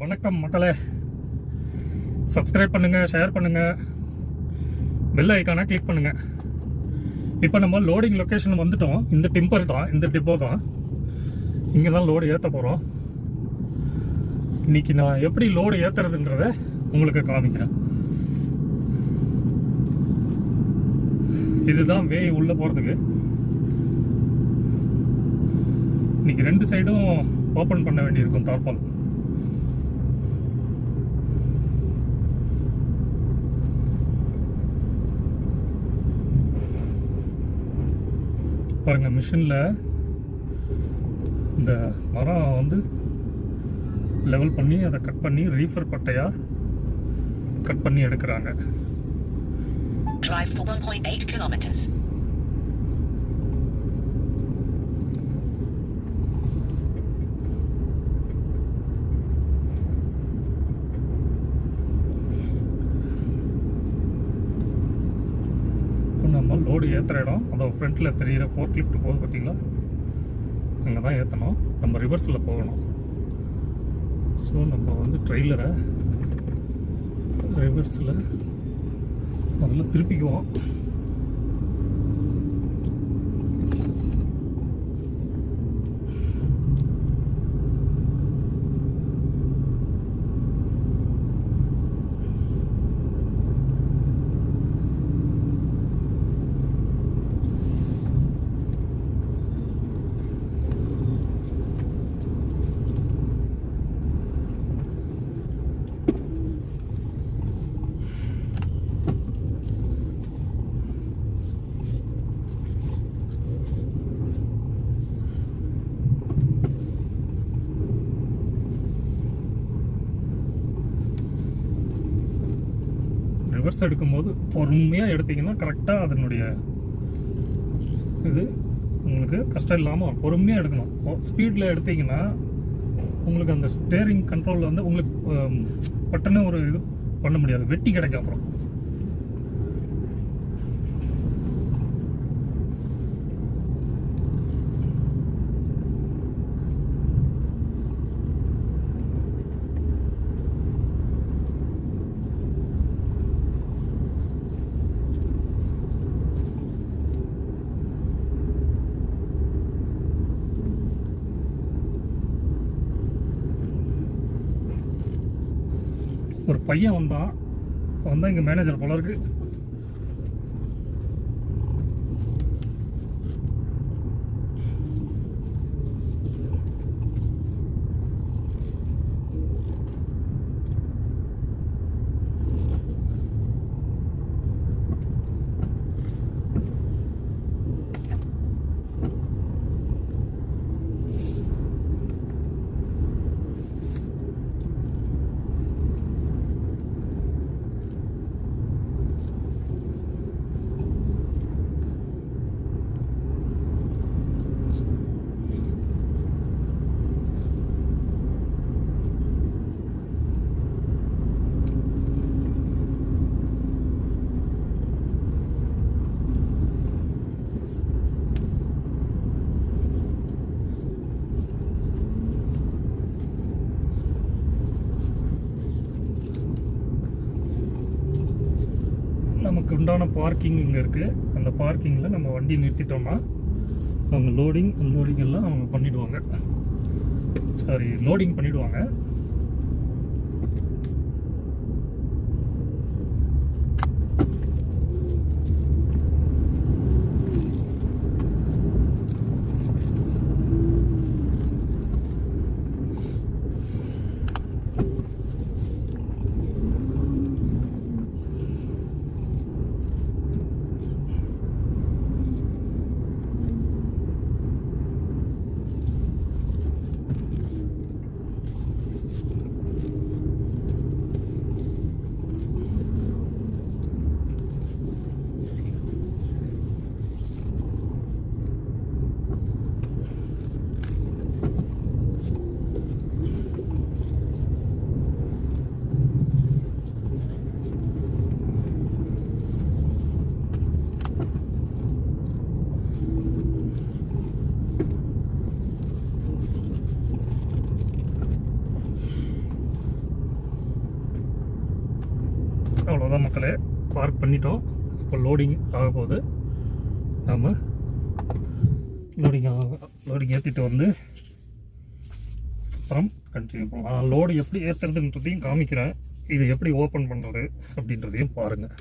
வணக்கம் மக்களே, சப்ஸ்கிரைப் பண்ணுங்கள், ஷேர் பண்ணுங்கள், பெல் ஐக்கானை கிளிக் பண்ணுங்கள். இப்போ நம்ம லோடிங் லொக்கேஷன் வந்துட்டோம். இந்த டிம்பர் தான், இந்த டிப்போ தான். இங்கே தான் லோடு ஏற்ற போகிறோம். இன்றைக்கி நான் எப்படி லோடு ஏற்றுறதுன்றத உங்களுக்கு காமிக்கிறேன். இதுதான் வே உள்ளே போகிறதுக்கு. இன்றைக்கி ரெண்டு சைடும் ஓப்பன் பண்ண வேண்டியிருக்கும் தார்பால். பாருங்க, மிஷினில் இந்த மரம் வந்து லெவல் பண்ணி அதை கட் பண்ணி ரீஃபர் பட்டையாக கட் பண்ணி எடுக்கிறாங்க. Drive for 1.8 kilometers. நம்ம லோடு ஏற்றுற இடம், அதாவது ஃப்ரண்ட்டில் தெரிகிற ஃபோர்க் லிஃப்ட் போகுது பார்த்தீங்களா, அங்கே தான் ஏற்றணும். நம்ம ரிவர்ஸில் போகணும். ஸோ நம்ம வந்து ட்ரெய்லரை ரிவர்ஸில் முதல்ல திருப்பிக்குவோம். ரிவர்ஸ் எடுக்கும்போது பொறுமையாக எடுத்திங்கன்னா கரெக்டாக அதனுடைய இது உங்களுக்கு கஷ்டம் இல்லாமல் பொறுமையாக எடுக்கணும். ஸ்பீடில் எடுத்திங்கன்னா உங்களுக்கு அந்த ஸ்டேரிங் கண்ட்ரோலில் வந்து உங்களுக்கு பட்டனே ஒரு இது பண்ண முடியாது, வெட்டி கிடைக்கும். அப்புறம் ஒரு பையன் வந்தான் இங்கே மேனேஜர் போல இருக்கு. நமக்கு உண்டான பார்க்கிங் இங்கே இருக்குது. அந்த பார்க்கிங்கில் நம்ம வண்டி நிறுத்திட்டோம்னா அவங்க லோடிங் அன்லோடிங் எல்லாம் அவங்க பண்ணிவிடுவாங்க. லோடிங் பண்ணிவிடுவாங்க. அவ்வளோதான் மக்களே, பார்க் பண்ணிட்டோம். இப்போ லோடிங் ஆக போகுது. நம்ம லோடிங் ஏற்றிட்டு வந்து அப்புறம் கண்டினியூ பண்ணலாம். லோடு எப்படி ஏற்றுறதுன்றதையும் காமிக்கிறேன். இது எப்படி ஓப்பன் பண்ணுறது அப்படின்றதையும் பாருங்கள்.